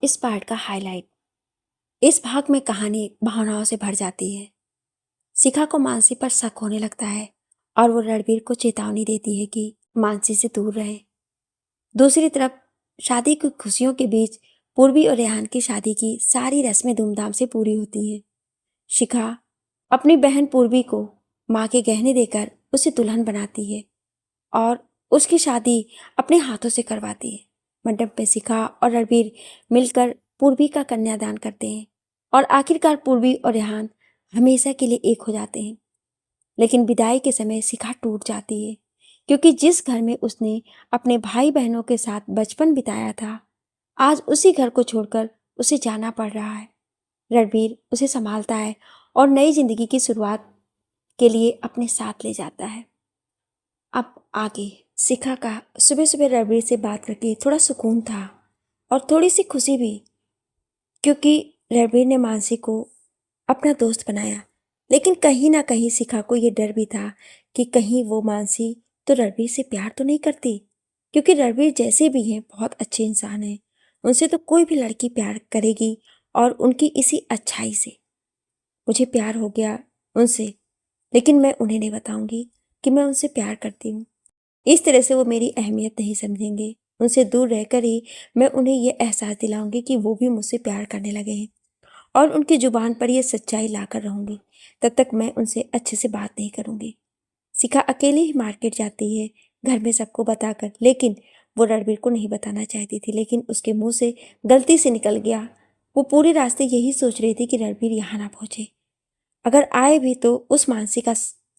इस पार्ट का हाईलाइट। इस भाग में कहानी भावनाओं से भर जाती है। शिखा को मानसी पर शक होने लगता है और वो रणवीर को चेतावनी देती है कि मानसी से दूर रहे। दूसरी तरफ शादी की खुशियों के बीच पूर्वी और रेहान की शादी की सारी रस्में धूमधाम से पूरी होती हैं। शिखा अपनी बहन पूर्वी को माँ के गहने देकर उसे दुल्हन बनाती है और उसकी शादी अपने हाथों से करवाती है। मंडप में शिखा और रणवीर मिलकर पूर्वी का कन्यादान करते हैं और आखिरकार पूर्वी और रेहान हमेशा के लिए एक हो जाते हैं। लेकिन विदाई के समय शिखा टूट जाती है क्योंकि जिस घर में उसने अपने भाई बहनों के साथ बचपन बिताया था, आज उसी घर को छोड़कर उसे जाना पड़ रहा है। रणवीर उसे संभालता है और नई जिंदगी की शुरुआत के लिए अपने साथ ले जाता है। अब आगे शिखा का सुबह सुबह रणवीर से बात करके थोड़ा सुकून था और थोड़ी सी खुशी भी, क्योंकि रणवीर ने मानसी को अपना दोस्त बनाया। लेकिन कहीं ना कहीं शिखा को यह डर भी था कि कहीं वो मानसी तो रणवीर से प्यार तो नहीं करती, क्योंकि रणवीर जैसे भी हैं बहुत अच्छे इंसान हैं। उनसे तो कोई भी लड़की प्यार करेगी और उनकी इसी अच्छाई से। मुझे प्यार हो गया उनसे, लेकिन मैं उन्हें नहीं बताऊंगी कि मैं उनसे प्यार करती हूँ। इस तरह से वो मेरी अहमियत नहीं समझेंगे। उनसे दूर रहकर ही मैं उन्हें यह एहसास दिलाऊंगी कि वो भी मुझसे प्यार करने लगे हैं और उनकी जुबान पर यह सच्चाई लाकर रहूंगी। तब तक मैं उनसे अच्छे से बात नहीं करूंगी। शिखा अकेली ही मार्केट जाती है घर में सबको बताकर, लेकिन वो रणवीर को नहीं बताना चाहती थी, लेकिन उसके मुंह से गलती से निकल गया। वो पूरे रास्ते यही सोच रही थी कि रणवीर यहाँ ना पहुंचे। अगर आए भी तो उस मानसिका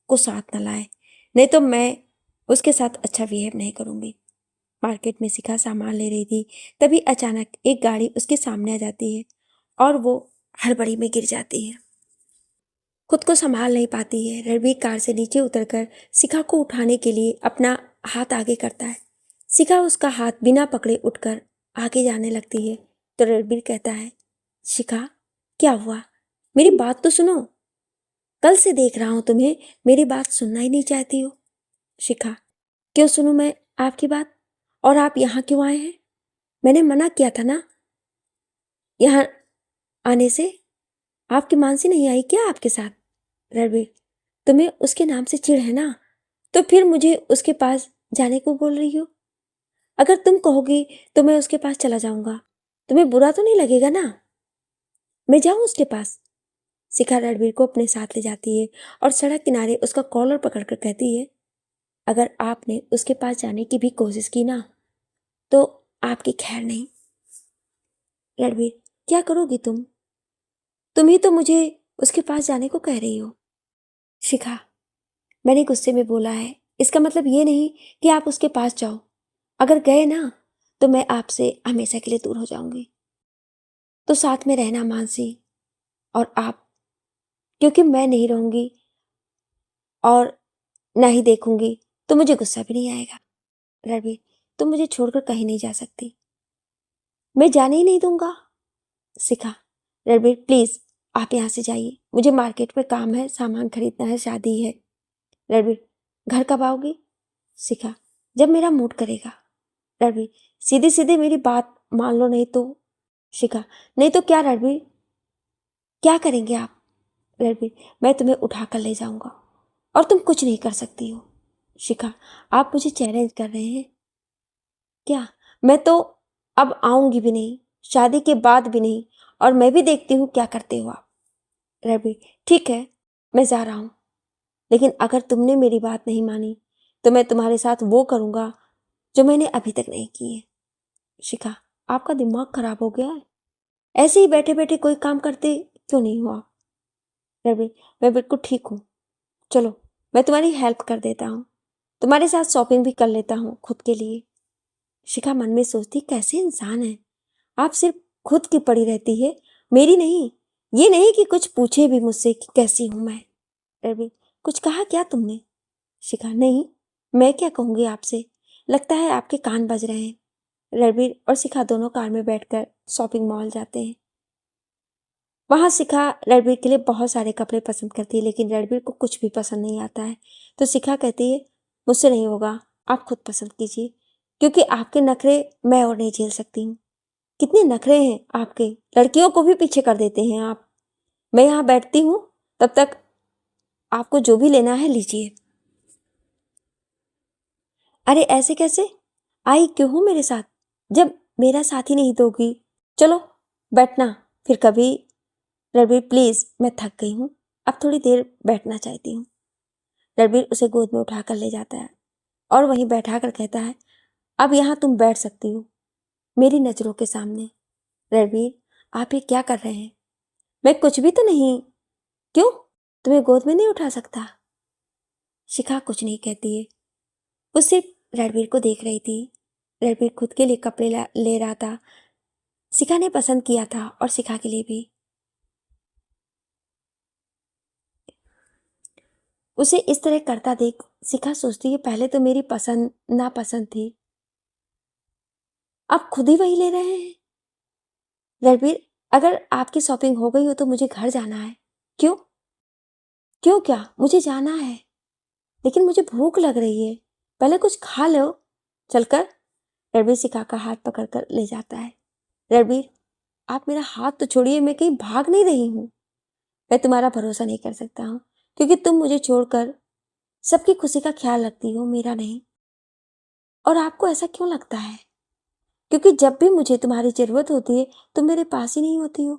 को साथ न लाए, नहीं तो मैं उसके साथ अच्छा बिहेव नहीं करूंगी। मार्केट में शिखा सामान ले रही थी, तभी अचानक एक गाड़ी उसके सामने आ जाती है और वो हड़बड़ी में गिर जाती है। खुद को संभाल नहीं पाती है। रणवीर कार से नीचे उतरकर शिखा को उठाने के लिए अपना हाथ आगे करता है। शिखा उसका हाथ बिना पकड़े उठकर आगे जाने लगती है तो रणवीर कहता है, शिखा क्या हुआ? मेरी बात तो सुनो। कल से देख रहा हूं तुम्हें मेरी बात सुनना ही नहीं चाहती हो। शिखा, क्यों सुनूं मैं आपकी बात? और आप यहाँ क्यों आए हैं? मैंने मना किया था ना यहाँ आने से। आपकी मानसी नहीं आई क्या आपके साथ? रणवीर, तुम्हें उसके नाम से चिढ़ है ना, तो फिर मुझे उसके पास जाने को बोल रही हो? अगर तुम कहोगी तो मैं उसके पास चला जाऊंगा। तुम्हें बुरा तो नहीं लगेगा ना? मैं जाऊं उसके पास? शिखा रणवीर को अपने साथ ले जाती है और सड़क किनारे उसका कॉलर पकड़कर कहती है, अगर आपने उसके पास जाने की भी कोशिश की ना तो आपकी खैर नहीं। रणवीर, क्या करोगी तुम? तुम ही तो मुझे उसके पास जाने को कह रही हो। शिखा, मैंने गुस्से में बोला है, इसका मतलब ये नहीं कि आप उसके पास जाओ। अगर गए ना तो मैं आपसे हमेशा के लिए दूर हो जाऊंगी। तो साथ में रहना मानसी और आप, क्योंकि मैं नहीं रहूंगी और ना ही देखूंगी तो मुझे गुस्सा भी नहीं आएगा। रणवीर, तुम मुझे छोड़कर कहीं नहीं जा सकती। मैं जाने ही नहीं दूंगा। शिखा, रणवीर प्लीज आप यहाँ से जाइए, मुझे मार्केट में काम है, सामान खरीदना है, शादी है। रणवीर, घर कब आओगी? शिखा, जब मेरा मूड करेगा। रणवीर, सीधी सीधी मेरी बात मान लो नहीं तो। शिखा, नहीं तो क्या रणवीर? क्या करेंगे आप? रणवीर, मैं तुम्हें उठा कर ले जाऊंगा और तुम कुछ नहीं कर सकती हो। शिखा, आप मुझे चैलेंज कर रहे हैं क्या? मैं तो अब आऊंगी भी नहीं, शादी के बाद भी नहीं, और मैं भी देखती हूँ क्या करते हो आप। रणवीर, ठीक है, मैं जा रहा हूँ, लेकिन अगर तुमने मेरी बात नहीं मानी तो मैं तुम्हारे साथ वो करूंगा जो मैंने अभी तक नहीं की है। शिखा, आपका दिमाग खराब हो गया है? ऐसे ही बैठे बैठे कोई काम करते क्यों नहीं हो आप? रणवीर, मैं बिल्कुल ठीक हूँ, चलो मैं तुम्हारी हेल्प कर देता हूँ, तुम्हारे साथ शॉपिंग भी कर लेता हूँ खुद के लिए। शिखा मन में सोचती, कैसे इंसान है आप, सिर्फ खुद की पड़ी रहती है, मेरी नहीं। ये नहीं कि कुछ पूछे भी मुझसे कि कैसी हूं मैं। रणवीर, कुछ कहा क्या तुमने? शिखा, नहीं, मैं क्या कहूंगी आपसे, लगता है आपके कान बज रहे हैं। रणवीर और शिखा दोनों कार में बैठकर शॉपिंग मॉल जाते हैं। वहां शिखा रणवीर के लिए बहुत सारे कपड़े पसंद करती है, लेकिन रणवीर को कुछ भी पसंद नहीं आता है। तो शिखा कहती है, मुझसे नहीं होगा, आप खुद पसंद कीजिए, क्योंकि आपके नखरे मैं और नहीं झेल सकती हूँ। कितने नखरे हैं आपके, लड़कियों को भी पीछे कर देते हैं आप। मैं यहाँ बैठती हूँ, तब तक आपको जो भी लेना है लीजिए। अरे ऐसे कैसे, आई क्यों हो मेरे साथ जब मेरा साथ ही नहीं दोगी? चलो बैठना फिर कभी। रणबीर प्लीज, मैं थक गई हूँ, अब थोड़ी देर बैठना चाहती हूँ। रणबीर उसे गोद में उठाकर ले जाता है और वहीं बैठा कर कहता है, अब यहाँ तुम बैठ सकती हो मेरी नजरों के सामने। रणबीर, आप ये क्या कर रहे हैं? मैं कुछ भी तो नहीं। क्यों, तुम्हें गोद में नहीं उठा सकता? शिखा कुछ नहीं कहती है, वो सिर्फ रणबीर को देख रही थी। रणबीर खुद के लिए कपड़े ले रहा था, शिखा ने पसंद किया था और शिखा के लिए भी। उसे इस तरह करता देख शिखा सोचती है, पहले तो मेरी पसंद नापसंद थी, अब खुद ही वही ले रहे हैं। रणबीर, अगर आपकी शॉपिंग हो गई हो तो मुझे घर जाना है। क्यों? क्यों क्या, मुझे जाना है, लेकिन मुझे भूख लग रही है, पहले कुछ खा लो चलकर। रणबीर शिखा का हाथ पकड़कर ले जाता है। रणबीर, आप मेरा हाथ तो छोड़िए, मैं कहीं भाग नहीं रही हूँ। मैं तुम्हारा भरोसा नहीं कर सकता हूँ, क्योंकि तुम मुझे छोड़कर सबकी खुशी का ख्याल रखती हो, मेरा नहीं। और आपको ऐसा क्यों लगता है? क्योंकि जब भी मुझे तुम्हारी जरूरत होती है तुम मेरे पास ही नहीं होती हो।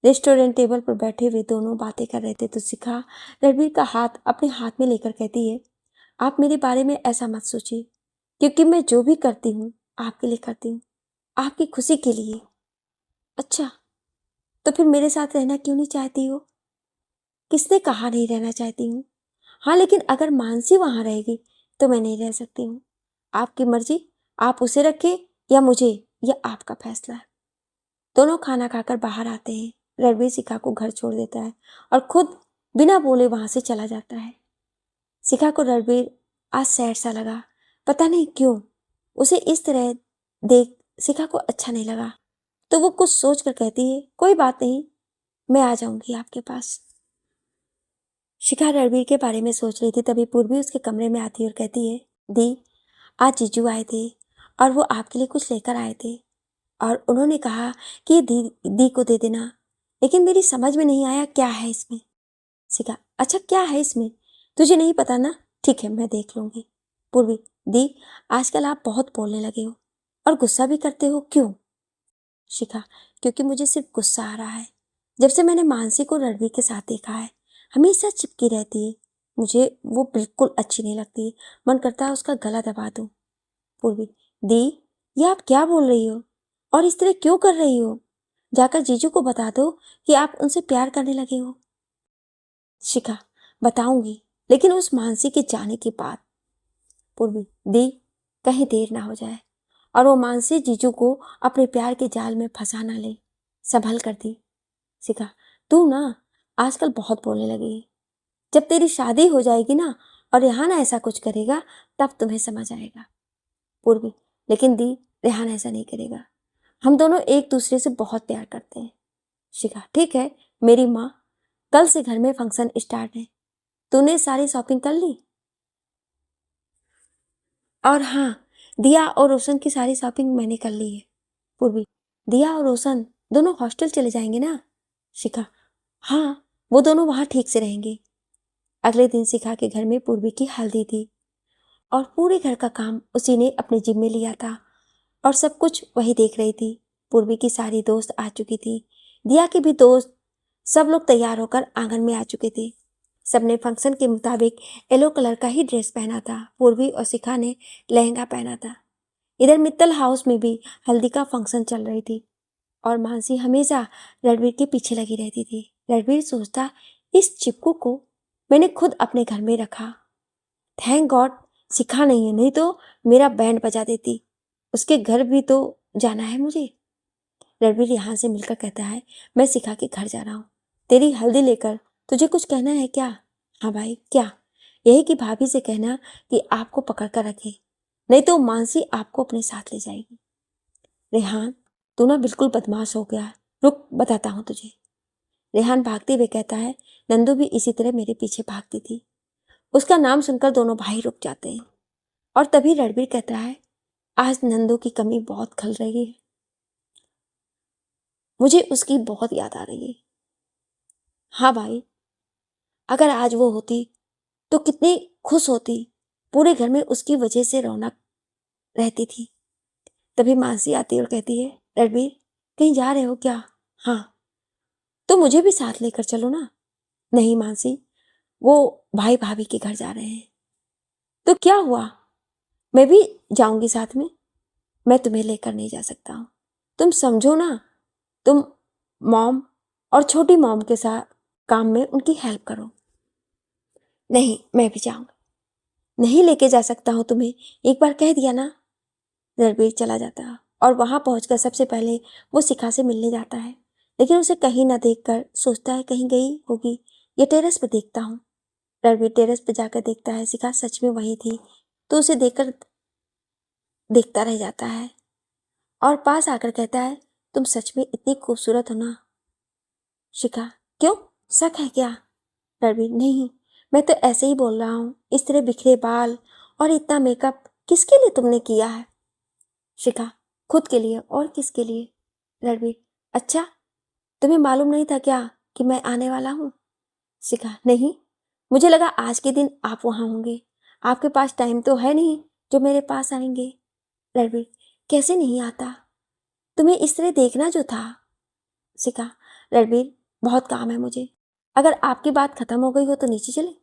रेस्टोरेंट टेबल पर बैठे हुए दोनों बातें कर रहे थे तो शिखा रणबीर का हाथ अपने हाथ में लेकर कहती है, आप मेरे बारे में ऐसा मत सोचिए, क्योंकि मैं जो भी करती हूँ आपके लिए करती हूँ, आपकी खुशी के लिए। अच्छा, तो फिर मेरे साथ रहना क्यों नहीं चाहती हो? किसने कहा नहीं रहना चाहती हूँ? हाँ, लेकिन अगर मानसी वहां रहेगी तो मैं नहीं रह सकती हूँ। आपकी मर्जी, आप उसे रखे या मुझे, यह आपका फैसला है। दोनों खाना खाकर बाहर आते हैं। रणबीर शिखा को घर छोड़ देता है और खुद बिना बोले वहां से चला जाता है। शिखा को रणबीर आज सैड सा लगा, पता नहीं क्यों। उसे इस तरह देख शिखा को अच्छा नहीं लगा, तो वो कुछ सोच कर कहती है, कोई बात नहीं, मैं आ जाऊंगी आपके पास। शिखा रणबीर के बारे में सोच रही थी, तभी पूर्वी उसके कमरे में आती है और कहती है, दी, आज जीजू आए थे और वो आपके लिए कुछ लेकर आए थे और उन्होंने कहा कि दी दी को दे देना, लेकिन मेरी समझ में नहीं आया क्या है इसमें। शिखा, अच्छा क्या है इसमें, तुझे नहीं पता ना? ठीक है, मैं देख लूंगी। पूर्वी, दी, आजकल आप बहुत बोलने लगे हो और गुस्सा भी करते हो, क्यों? शिखा, क्योंकि मुझे सिर्फ गुस्सा आ रहा है। जब से मैंने मानसी को रणवीर के साथ देखा है, हमेशा चिपकी रहती है, मुझे वो बिल्कुल अच्छी नहीं लगती। मन करता है उसका गला दबा दूं। पूर्वी, दी, ये आप क्या बोल रही हो और इस तरह क्यों कर रही हो? जाकर जीजू को बता दो कि आप उनसे प्यार करने लगे हो। शिखा, बताऊंगी, लेकिन उस मानसी के जाने के बाद। पूर्वी, दी, कहीं देर ना हो जाए और वो मानसी जीजू को अपने प्यार के जाल में फंसा ना ले। संभल कर दी। शिखा, तू ना आजकल बहुत बोलने लगी है। जब तेरी शादी हो जाएगी ना और रेहान ऐसा कुछ करेगा तब तुम्हें समझ आएगा। पूर्वी, लेकिन दी, रेहान ऐसा नहीं करेगा, हम दोनों एक दूसरे से बहुत प्यार करते हैं। शिखा, ठीक है मेरी माँ, कल से घर में फंक्शन स्टार्ट है, तूने सारी शॉपिंग कर ली? और हाँ, दिया और रोशन की सारी शॉपिंग मैंने कर ली है। पूर्वी, दिया और रोशन दोनों हॉस्टल चले जाएंगे ना? शिखा, हाँ, वो दोनों वहां ठीक से रहेंगे। अगले दिन शिखा के घर में पूर्वी की हल्दी थी और पूरे घर का काम उसी ने अपने जिम्मे लिया था और सब कुछ वही देख रही थी। पूर्वी की सारी दोस्त आ चुकी थी, दिया के भी दोस्त, सब लोग तैयार होकर आंगन में आ चुके थे। सबने फंक्शन के मुताबिक येलो कलर का ही ड्रेस पहना था। पूर्वी और शिखा ने लहंगा पहना था। इधर मित्तल हाउस में भी हल्दी का फंक्शन चल रही थी और मानसी हमेशा रणवीर के पीछे लगी रहती थी। रणवीर सोचता, इस चिपकू को मैंने खुद अपने घर में रखा, थैंक गॉड शिखा नहीं है, नहीं तो मेरा बैंड बजा देती। उसके घर भी तो जाना है मुझे। रणवीर यहाँ से मिलकर कहता है, मैं शिखा के घर जा रहा हूँ तेरी हल्दी लेकर, तुझे कुछ कहना है क्या? हाँ भाई, क्या? यही कि भाभी से कहना कि आपको पकड़ कर रखे, नहीं तो मानसी आपको अपने साथ ले जाएगी। रेहान, तू ना बिल्कुल बदमाश हो गया है, रुक बताता हूँ तुझे। रेहान भागते हुए कहता है, नंदू भी इसी तरह मेरे पीछे भागती थी। उसका नाम सुनकर दोनों भाई रुक जाते हैं और तभी रणबीर कहता है, आज नंदू की कमी बहुत खल रही है। मुझे उसकी बहुत याद आ रही है। हाँ भाई, अगर आज वो होती तो कितनी खुश होती, पूरे घर में उसकी वजह से रौनक रहती थी। तभी मानसी आती है और कहती है, रणबीर कहीं जा रहे हो क्या? हाँ। तो मुझे भी साथ लेकर चलो ना। नहीं मानसी, वो भाई भाभी के घर जा रहे हैं। तो क्या हुआ, मैं भी जाऊंगी साथ में। मैं तुम्हें लेकर नहीं जा सकता हूँ, तुम समझो ना। तुम मॉम और छोटी मॉम के साथ काम में उनकी हेल्प करो। नहीं, मैं भी जाऊंगा। नहीं लेके जा सकता हूँ तुम्हें, एक बार कह दिया ना। रणबीर चला जाता है और वहां पहुंचकर सबसे पहले वो शिखा से मिलने जाता है, लेकिन उसे कहीं ना देखकर सोचता है कहीं गई होगी। ये टेरेस पे देखता हूँ। रणबीर टेरेस पे जाकर देखता है शिखा सच में वही थी, तो उसे देखकर देखता रह जाता है और पास आकर कहता है, तुम सच में इतनी खूबसूरत हो ना। शिखा, क्यों, शक है क्या? रणबीर, नहीं, मैं तो ऐसे ही बोल रहा हूँ। इस तरह बिखरे बाल और इतना मेकअप किसके लिए तुमने किया है? शिखा, खुद के लिए, और किसके लिए? रणबीर, अच्छा, तुम्हें मालूम नहीं था क्या कि मैं आने वाला हूँ? शिखा, नहीं, मुझे लगा आज के दिन आप वहां होंगे। आपके पास टाइम तो है नहीं जो मेरे पास आएंगे। रणबीर, कैसे नहीं आता, तुम्हें इस तरह देखना जो था। शिखा, रणबीर बहुत काम है मुझे, अगर आपकी बात खत्म हो गई हो तो नीचे चले।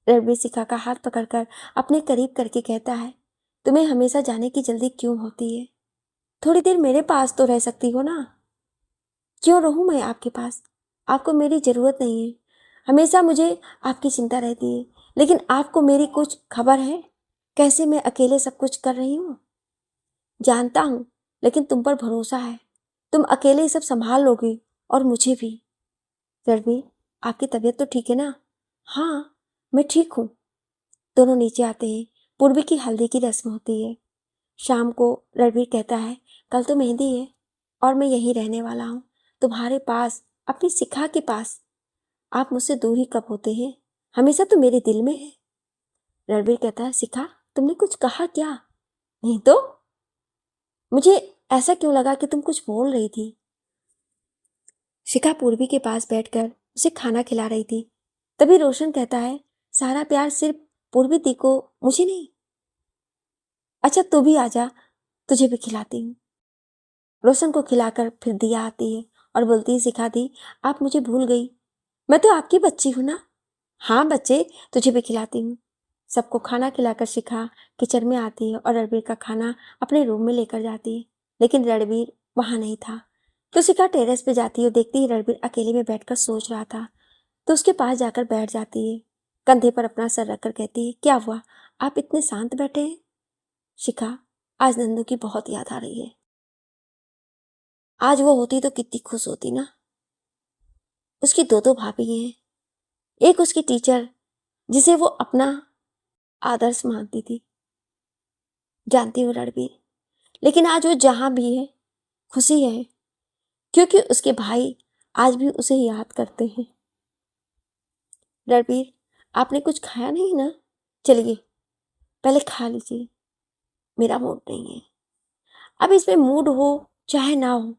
रणबीर शिखा का हाथ पकड़कर अपने करीब करके कहता है, तुम्हें हमेशा जाने की जल्दी क्यों होती है? थोड़ी देर मेरे पास तो रह सकती हो ना। क्यों रहूं मैं आपके पास? आपको मेरी जरूरत नहीं है। हमेशा मुझे आपकी चिंता रहती है, लेकिन आपको मेरी कुछ खबर है कैसे मैं अकेले सब कुछ कर रही हूँ? जानता हूँ, लेकिन तुम पर भरोसा है, तुम अकेले ही सब संभाल लोगी, और मुझे भी। रणबीर, आपकी तबीयत तो ठीक है ना? हाँ, मैं ठीक हूँ। दोनों नीचे आते हैं। पूर्वी की हल्दी की रस्म होती है। शाम को रणबीर कहता है, कल तो मेहंदी है और मैं यहीं रहने वाला हूँ, तुम्हारे पास, अपनी शिखा के पास। आप मुझसे दूर ही कब होते हैं, हमेशा तो मेरे दिल में है। रणबीर कहता है, शिखा तुमने कुछ कहा क्या? नहीं तो, मुझे ऐसा क्यों लगा कि तुम कुछ बोल रही थी। शिखा पूर्वी के पास बैठकर उसे खाना खिला रही थी। तभी रोशन कहता है, सारा प्यार सिर्फ पूर्वी दी को, मुझे नहीं। अच्छा तू भी आजा, तुझे भी खिलाती हूँ। रोशन को खिलाकर फिर दिया आती है और बोलती है, शिखा दी, आप मुझे भूल गई, मैं तो आपकी बच्ची हूं ना। हाँ बच्चे, तुझे भी खिलाती हूँ। सबको खाना खिलाकर शिखा किचन में आती है और रणबीर का खाना अपने रूम में लेकर जाती है, लेकिन रणबीर वहां नहीं था। तो शिखा टेरेस पे जाती है और देखती है रणबीर अकेले में बैठकर सोच रहा था, तो उसके पास जाकर बैठ जाती है। कंधे पर अपना सर रखकर कहती है, क्या हुआ, आप इतने शांत बैठे हैं? शिखा, आज नंदू की बहुत याद आ रही है। आज वो होती तो कितनी खुश होती ना। उसकी दो भाभी हैं, एक उसकी टीचर जिसे वो अपना आदर्श मानती थी। जानती हूँ रणबीर, लेकिन आज वो जहां भी है खुशी है, क्योंकि उसके भाई आज भी उसे याद करते हैं। रणबीर, आपने कुछ खाया नहीं ना? चलिए पहले खा लीजिए, मेरा मूड नहीं है। अब इसमें मूड हो चाहे ना हो,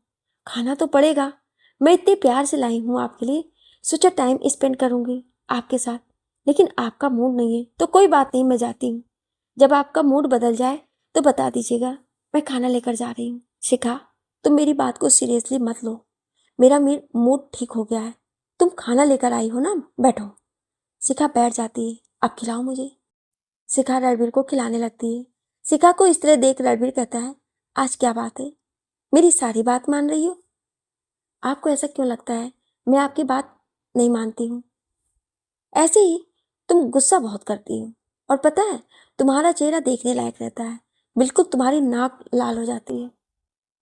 खाना तो पड़ेगा। मैं इतने प्यार से लाई हूं आपके लिए, सोचा टाइम स्पेंड करूंगी आपके साथ, लेकिन आपका मूड नहीं है तो कोई बात नहीं, मैं जाती हूँ। जब आपका मूड बदल जाए तो बता दीजिएगा, मैं खाना लेकर जा रही हूँ। शिखा, तुम मेरी बात को सीरियसली मत लो, मेरा मूड ठीक हो गया है। तुम खाना लेकर आई हो ना, बैठो। शिखा बैठ जाती है, अब खिलाओ मुझे। शिखा रणबीर को खिलाने लगती है। शिखा को इस तरह देख रणबीर कहता है, आज क्या बात है, मेरी सारी बात मान रही हो? आपको ऐसा क्यों लगता है मैं आपकी बात नहीं मानती हूँ? ऐसे ही तुम गुस्सा बहुत करती हो, और पता है तुम्हारा चेहरा देखने लायक रहता है, बिल्कुल तुम्हारी नाक लाल हो जाती है।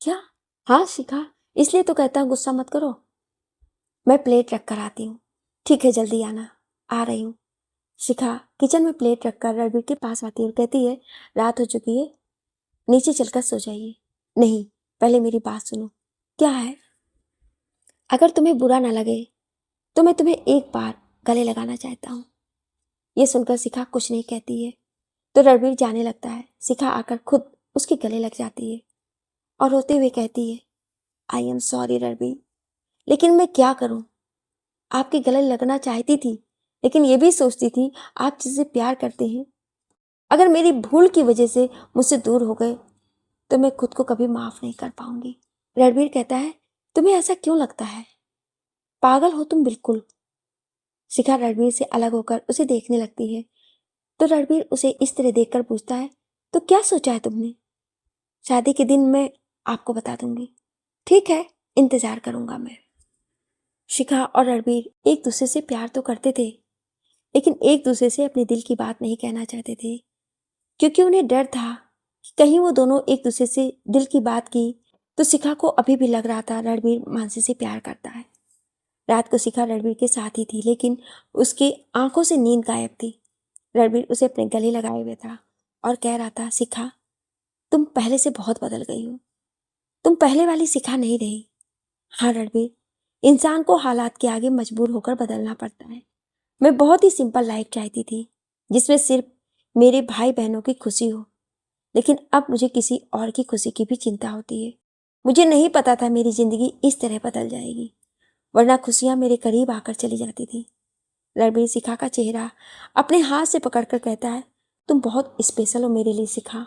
क्या? हाँ शिखा, इसलिए तो कहता हूँ गुस्सा मत करो। मैं प्लेट रख कर आती हूँ। ठीक है, जल्दी आना, आ रही हूँ। शिखा किचन में प्लेट रखकर रणबीर के पास आती है और कहती है, रात हो चुकी है, नीचे चलकर सो जाइए। नहीं, पहले मेरी बात सुनो। क्या है? अगर तुम्हें बुरा ना लगे तो मैं तुम्हें एक बार गले लगाना चाहता हूँ। ये सुनकर शिखा कुछ नहीं कहती है, तो रणबीर जाने लगता है। शिखा आकर खुद उसके गले लग जाती है और रोते हुए कहती है, आई एम सॉरी रणबीर, लेकिन मैं क्या करूं? आपके गले लगना चाहती थी, लेकिन ये भी सोचती थी आप जिससे प्यार करते हैं अगर मेरी भूल की वजह से मुझसे दूर हो गए तो मैं खुद को कभी माफ नहीं कर पाऊंगी। रणबीर कहता है, तुम्हें ऐसा क्यों लगता है? पागल हो तुम बिल्कुल। शिखा रणबीर से अलग होकर उसे देखने लगती है तो रणबीर उसे इस तरह देखकर पूछता है, तो क्या सोचा है तुमने? शादी के दिन मैं आपको बता दूंगी। ठीक है, इंतजार करूंगा मैं। शिखा और रणबीर एक दूसरे से प्यार तो करते थे, लेकिन एक दूसरे से अपने दिल की बात नहीं कहना चाहते थे, क्योंकि उन्हें डर था कि कहीं वो दोनों एक दूसरे से दिल की बात की तो शिखा को अभी भी लग रहा था रणबीर मानसी से प्यार करता है। रात को शिखा रणबीर के साथ ही थी, लेकिन उसकी आंखों से नींद गायब थी। रणबीर उसे अपने गले लगाए हुए था और कह रहा था, शिखा तुम पहले से बहुत बदल गई हो, तुम पहले वाली शिखा नहीं रही। हाँ रणबीर, इंसान को हालात के आगे मजबूर होकर बदलना पड़ता है। मैं बहुत ही सिंपल लाइफ चाहती थी जिसमें सिर्फ मेरे भाई बहनों की खुशी हो, लेकिन अब मुझे किसी और की खुशी की भी चिंता होती है। मुझे नहीं पता था मेरी जिंदगी इस तरह बदल जाएगी, वरना खुशियां मेरे करीब आकर चली जाती थी। रणबीर शिखा का चेहरा अपने हाथ से पकड़कर कहता है, तुम बहुत स्पेशल हो मेरे लिए शिखा,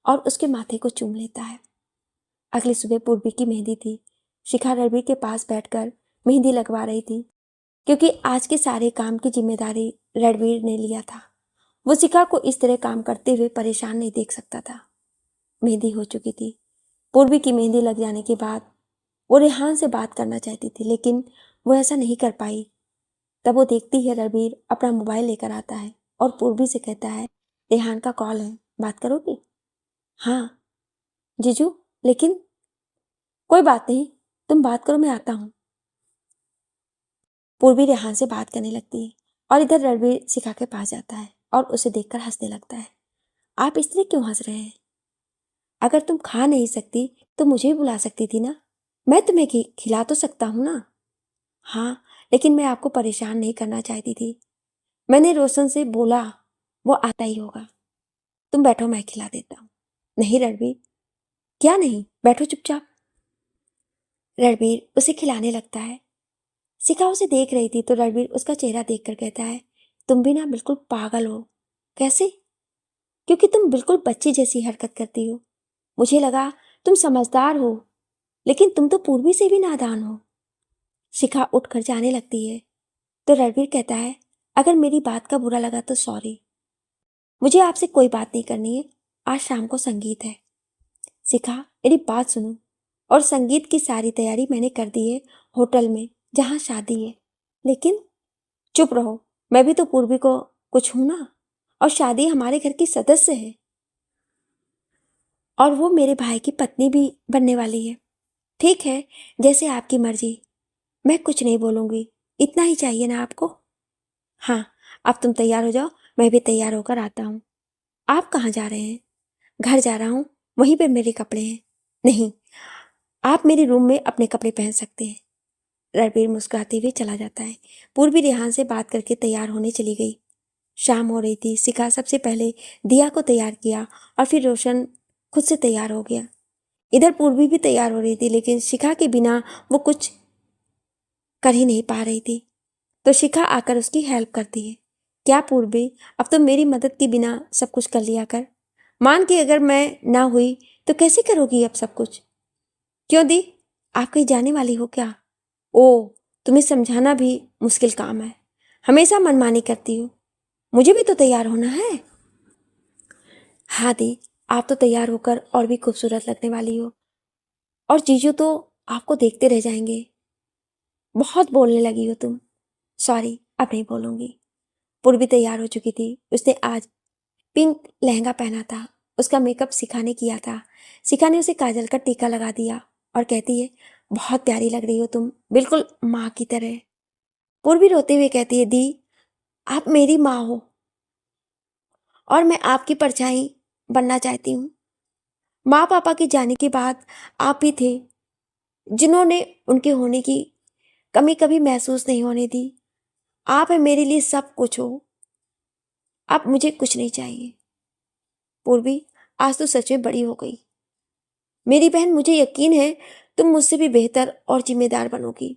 और उसके माथे को चूम लेता है। अगली सुबह पूर्वी की मेहंदी थी। शिखा रणबीर के पास बैठकर मेहंदी लगवा रही थी, क्योंकि आज के सारे काम की जिम्मेदारी रणबीर ने लिया था। वो शिखा को इस तरह काम करते हुए परेशान नहीं देख सकता था। मेहंदी हो चुकी थी। पूर्वी की मेहंदी लग जाने के बाद वो रेहान से बात करना चाहती थी, लेकिन वो ऐसा नहीं कर पाई। तब वो देखती है रणबीर अपना मोबाइल लेकर आता है और पूर्वी से कहता है, रेहान का कॉल है, बात करोगी? हाँ जीजू, लेकिन कोई बात नहीं, तुम बात करो, मैं आता हूँ। पूर्वी रेहान से बात करने लगती है और इधर रणबीर शिखा के पास जाता है और उसे देखकर हंसने लगता है। आप इस तरह क्यों हंस रहे हैं? अगर तुम खा नहीं सकती तो मुझे भी बुला सकती थी ना, मैं तुम्हें खिला तो सकता हूँ ना। हाँ, लेकिन मैं आपको परेशान नहीं करना चाहती थी। मैंने रोशन से बोला वो आता ही होगा। तुम बैठो, मैं खिला देता हूँ। नहीं रणबीर। क्या नहीं, बैठो चुपचाप। रणबीर उसे खिलाने लगता है। शिखा उसे देख रही थी तो रणबीर उसका चेहरा देखकर कहता है, तुम भी ना बिल्कुल पागल हो। कैसे? क्योंकि तुम बिल्कुल बच्ची जैसी हरकत करती हो। मुझे लगा तुम समझदार हो, लेकिन तुम तो पूर्वी से भी नादान हो। शिखा उठकर जाने लगती है तो रणबीर कहता है, अगर मेरी बात का बुरा लगा तो सॉरी। मुझे आपसे कोई बात नहीं करनी है, आज शाम को संगीत है। शिखा मेरी बात सुनो, और संगीत की सारी तैयारी मैंने कर दी है होटल में जहाँ शादी है। लेकिन चुप रहो, मैं भी तो पूर्वी को कुछ हूं ना, और शादी हमारे घर की सदस्य है और वो मेरे भाई की पत्नी भी बनने वाली है। ठीक है, जैसे आपकी मर्जी, मैं कुछ नहीं बोलूंगी। इतना ही चाहिए ना आपको? हाँ, अब तुम तैयार हो जाओ, मैं भी तैयार होकर आता हूँ। आप कहाँ जा रहे हैं? घर जा रहा हूँ, वहीं पे मेरे कपड़े हैं। नहीं, आप मेरे रूम में अपने कपड़े पहन सकते हैं। रणबीर मुस्कुराते हुए चला जाता है। पूर्वी रेहान से बात करके तैयार होने चली गई। शाम हो रही थी। शिखा सबसे पहले दिया को तैयार किया और फिर रोशन खुद से तैयार हो गया। इधर पूर्वी भी तैयार हो रही थी, लेकिन शिखा के बिना वो कुछ कर ही नहीं पा रही थी, तो शिखा आकर उसकी हेल्प करती है। क्या पूर्वी, अब तो मेरी मदद के बिना सब कुछ कर लिया कर। मान के अगर मैं ना हुई तो कैसे करोगी अब सब कुछ? क्यों दी, आप कहीं जाने वाली हो क्या? ओ, तुम्हें समझाना भी मुश्किल काम है, हमेशा मनमानी करती हो। मुझे भी तो तैयार होना है। हाँ दी, आप तो तैयार होकर और भी खूबसूरत लगने वाली हो, और जीजू तो आपको देखते रह जाएंगे। बहुत बोलने लगी हो तुम। सॉरी, अब नहीं बोलूंगी। पूर्वी तैयार हो चुकी थी। उसने आज पिंक लहंगा पहना था। उसका मेकअप शिखा ने किया था। शिखा ने उसे काजल का टीका लगा दिया और कहती है, बहुत प्यारी लग रही हो तुम, बिल्कुल माँ की तरह। पूर्वी रोते हुए कहती है, दी आप मेरी माँ हो और मैं आपकी परछाई बनना चाहती हूँ। माँ पापा के जाने के बाद आप ही थे जिन्होंने उनके होने की कमी कभी महसूस नहीं होने दी। आप है मेरे लिए सब कुछ हो, अब मुझे कुछ नहीं चाहिए। पूर्वी, आज तो सच में बड़ी हो गई मेरी बहन। मुझे यकीन है तुम मुझसे भी बेहतर और जिम्मेदार बनोगी।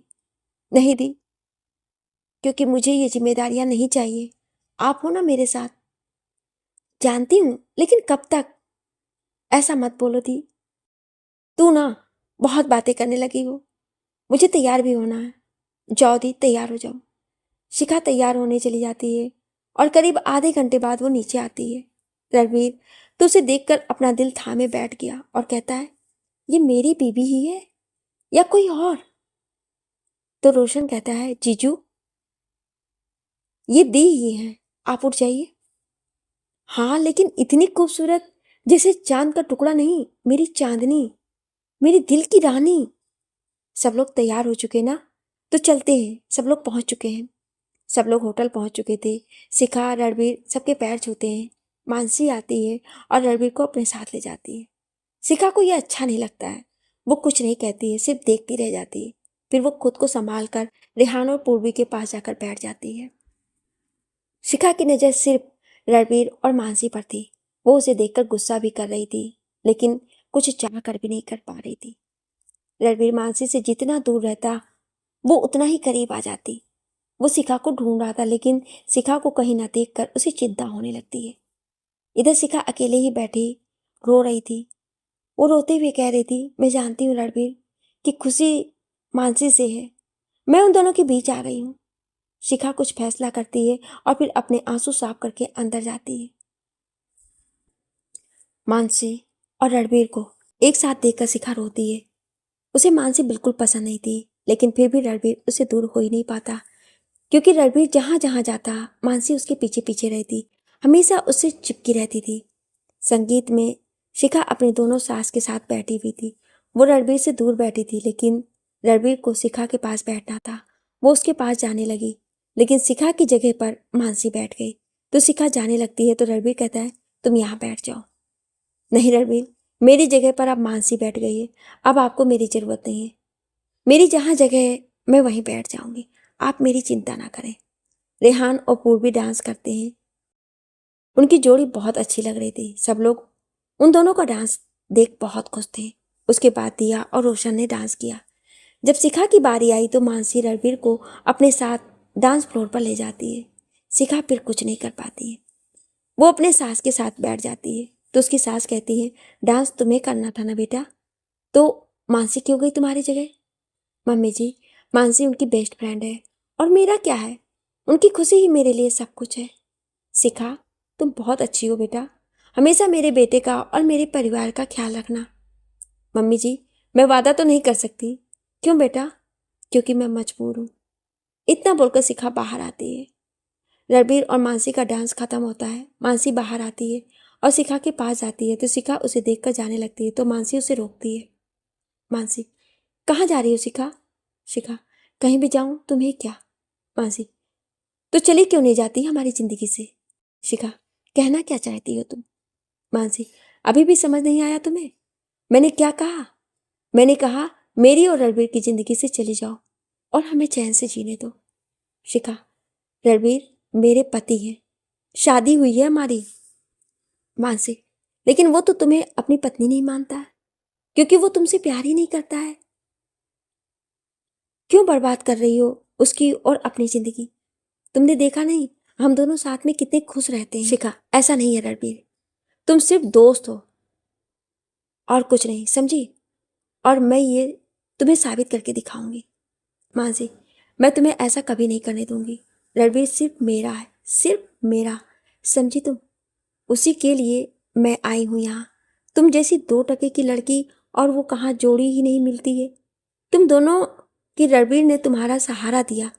नहीं दी, क्योंकि मुझे ये जिम्मेदारियां नहीं चाहिए। आप हो ना मेरे साथ। जानती हूं, लेकिन कब तक? ऐसा मत बोलो दी। तू ना बहुत बातें करने लगी हो। मुझे तैयार भी होना है। जाओ दी, तैयार हो जाओ। शिखा तैयार होने चली जाती है और करीब आधे घंटे बाद वो नीचे आती है। रणवीर तो उसे देखकर अपना दिल थामे बैठ गया और कहता है, ये मेरी बीबी ही है या कोई और? तो रोशन कहता है, जीजू ये दी ही है, आप उठ जाइए। हाँ, लेकिन इतनी खूबसूरत, जैसे चांद का टुकड़ा नहीं, मेरी चांदनी, मेरी दिल की रानी। सब लोग तैयार हो चुके ना, तो चलते हैं। सब लोग पहुंच चुके हैं। सब लोग होटल पहुंच चुके थे। शिखा, रणवीर सबके पैर छूते हैं। मानसी आती है और रणवीर को अपने साथ ले जाती है। शिखा को यह अच्छा नहीं लगता है। वो कुछ नहीं कहती है, सिर्फ देखती रह जाती है। फिर वो खुद को संभाल कर रेहान और पूर्वी के पास जाकर बैठ जाती है। शिखा की नज़र सिर्फ रणवीर और मानसी पर थी। वो उसे देखकर गुस्सा भी कर रही थी, लेकिन कुछ चाह कर भी नहीं कर पा रही थी। रणवीर मानसी से जितना दूर रहता, वो उतना ही करीब आ जाती। वो शिखा को ढूंढ रहा था, लेकिन शिखा को कहीं न देखकर उसे चिंता होने लगती है। इधर शिखा अकेले ही बैठी रो रही थी। वो रोते हुए कह रही थी, मैं जानती हूँ रणवीर कि खुशी मानसी से है। मैं उन दोनों के बीच आ गई हूँ। शिखा कुछ फैसला करती है और फिर अपने आंसू साफ करके अंदर जाती है। मानसी और रणवीर को एक साथ देखकर शिखा रोती है। उसे मानसी बिल्कुल पसंद नहीं थी, लेकिन फिर भी रणवीर उसे दूर हो ही नहीं पाता, क्योंकि रणवीर जहाँ जहाँ जाता मानसी उसके पीछे पीछे रहती, हमेशा उससे चिपकी रहती थी। संगीत में शिखा अपने दोनों सास के साथ बैठी हुई थी। वो रणवीर से दूर बैठी थी, लेकिन रणवीर को शिखा के पास बैठना था। वो उसके पास जाने लगी, लेकिन शिखा की जगह पर मानसी बैठ गई। तो शिखा जाने लगती है तो रणवीर कहता है, तुम यहाँ बैठ जाओ। नहीं रणवीर, मेरी जगह पर अब मानसी बैठ गई है। अब आपको मेरी जरूरत नहीं है। मेरी जहाँ जगह है मैं वहीं बैठ जाऊंगी। आप मेरी चिंता ना करें। रेहान और पूर्वी डांस करते हैं। उनकी जोड़ी बहुत अच्छी लग रही थी। सब लोग उन दोनों का डांस देख बहुत खुश थे। उसके बाद दिया और रोशन ने डांस किया। जब शिखा की बारी आई तो मानसी रणवीर को अपने साथ डांस फ्लोर पर ले जाती है। शिखा फिर कुछ नहीं कर पाती है। वो अपने सास के साथ बैठ जाती है तो उसकी सास कहती है, डांस तुम्हें करना था ना बेटा, तो मानसी क्यों गई तुम्हारी जगह? मम्मी जी, मानसी उनकी बेस्ट फ्रेंड है और मेरा क्या है? उनकी खुशी ही मेरे लिए सब कुछ है। शिखा, तुम बहुत अच्छी हो बेटा। हमेशा मेरे बेटे का और मेरे परिवार का ख्याल रखना। मम्मी जी, मैं वादा तो नहीं कर सकती। क्यों बेटा? क्योंकि मैं मजबूर हूँ। इतना बोलकर शिखा बाहर आती है। रणबीर और मानसी का डांस खत्म होता है। मानसी बाहर आती है और शिखा के पास जाती है तो शिखा उसे देखकर जाने लगती है तो मानसी उसे रोकती है। मानसी, कहाँ जा रही हो शिखा? शिखा, कहीं भी जाऊं तुम्हें क्या? मानसी, तो चली क्यों नहीं जाती हमारी जिंदगी से? शिखा, कहना क्या चाहती हो तुम? मानसी, अभी भी समझ नहीं आया तुम्हें? मैंने क्या कहा? मैंने कहा मेरी और रणबीर की जिंदगी से चली जाओ और हमें चैन से जीने दो। शिखा, रणबीर मेरे पति हैं, शादी हुई है हमारी। मानसी, लेकिन वो तो तुम्हें अपनी पत्नी नहीं मानता, क्योंकि वो तुमसे प्यार ही नहीं करता है। क्यों बर्बाद कर रही हो उसकी और अपनी जिंदगी? तुमने देखा नहीं हम दोनों साथ में कितने खुश रहते हैं। शिखा, ऐसा नहीं है रणबीर, तुम सिर्फ दोस्त हो और कुछ नहीं, समझी? और मैं ये तुम्हें साबित करके दिखाऊंगी। मानसी, मैं तुम्हें ऐसा कभी नहीं करने दूंगी। रणबीर सिर्फ मेरा है, सिर्फ मेरा, समझी तुम? उसी के लिए मैं आई हूं यहाँ। तुम जैसी 2 टके की लड़की और वो कहाँ जोड़ी ही नहीं मिलती है। तुम दोनों की रणबीर ने तुम्हारा सहारा दिया,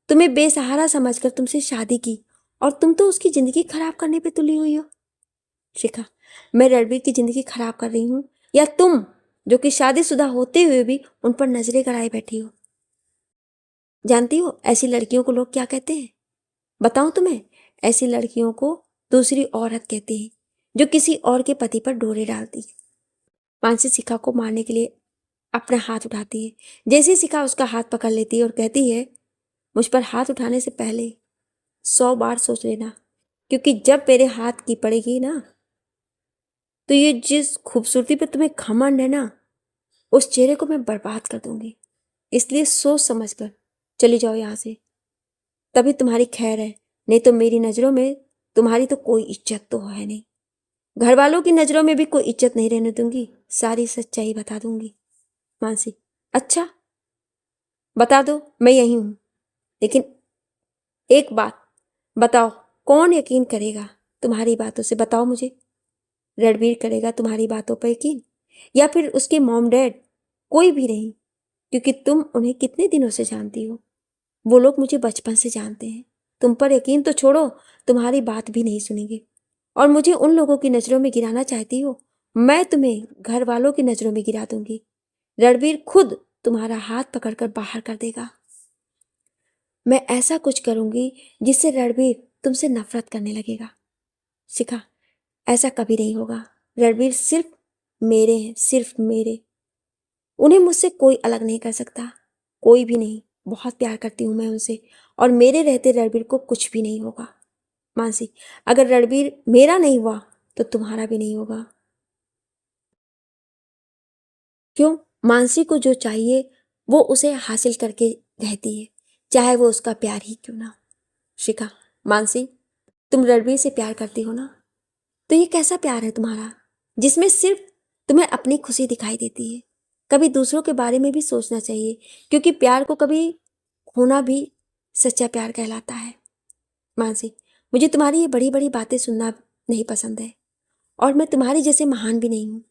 तुम्हें बेसहारा समझकर तुमसे शादी की और तुम तो उसकी जिंदगी खराब करने पे तुली हुई हो। शिखा, मैं रणबीर की जिंदगी खराब कर रही हूँ या तुम, जो कि शादीशुदा होते हुए भी उन पर नजरें गड़ाए बैठी हो? जानती हो ऐसी लड़कियों को लोग क्या कहते हैं? बताऊं तुम्हें? ऐसी लड़कियों को दूसरी औरत कहते हैं, जो किसी और के पति पर डोरे डालती है। मानसी शिखा को मारने के लिए अपना हाथ उठाती है। जैसे ही शिखा उसका हाथ पकड़ लेती है और कहती है, मुझ पर हाथ उठाने से पहले 100 बार सोच लेना, क्योंकि जब मेरे हाथ की पड़ेगी ना, तो ये जिस खूबसूरती पे तुम्हें घमंड है ना, उस चेहरे को मैं बर्बाद कर दूंगी। इसलिए सोच समझ कर चली जाओ यहाँ से, तभी तुम्हारी खैर है, नहीं तो मेरी नज़रों में तुम्हारी तो कोई इज्जत तो है नहीं। घर वालों की नज़रों में भी कोई इज्जत नहीं रहने दूंगी, सारी सच्चाई बता दूंगी। मानसी, अच्छा बता दो, मैं यही हूँ, लेकिन एक बात बताओ, कौन यकीन करेगा तुम्हारी बातों से? बताओ मुझे। रणबीर करेगा तुम्हारी बातों पर यकीन, या फिर उसके मॉम डैड? कोई भी नहीं, क्योंकि तुम उन्हें कितने दिनों से जानती हो। वो लोग मुझे बचपन से जानते हैं। तुम पर यकीन तो छोड़ो, तुम्हारी बात भी नहीं सुनेंगे। और मुझे उन लोगों की नज़रों में गिराना चाहती हो, मैं तुम्हें घर वालों की नज़रों में गिरा दूंगी। रणबीर खुद तुम्हारा हाथ पकड़कर बाहर कर देगा। मैं ऐसा कुछ करूंगी जिससे रणबीर तुमसे नफरत करने लगेगा। शिखा, ऐसा कभी नहीं होगा। रणबीर सिर्फ मेरे हैं, सिर्फ मेरे। उन्हें मुझसे कोई अलग नहीं कर सकता, कोई भी नहीं। बहुत प्यार करती हूँ मैं उनसे, और मेरे रहते रणबीर को कुछ भी नहीं होगा। मानसी, अगर रणबीर मेरा नहीं हुआ तो तुम्हारा भी नहीं होगा। क्यों? मानसी को जो चाहिए वो उसे हासिल करके रहती है, चाहे वो उसका प्यार ही क्यों ना। शिखा, मानसी, तुम रणबीर से प्यार करती हो ना? तो ये कैसा प्यार है तुम्हारा जिसमें सिर्फ तुम्हें अपनी खुशी दिखाई देती है? कभी दूसरों के बारे में भी सोचना चाहिए, क्योंकि प्यार को कभी खोना भी सच्चा प्यार कहलाता है। मानसी, मुझे तुम्हारी ये बड़ी बड़ी बातें सुनना नहीं पसंद है, और मैं तुम्हारी जैसे महान भी नहीं हूँ,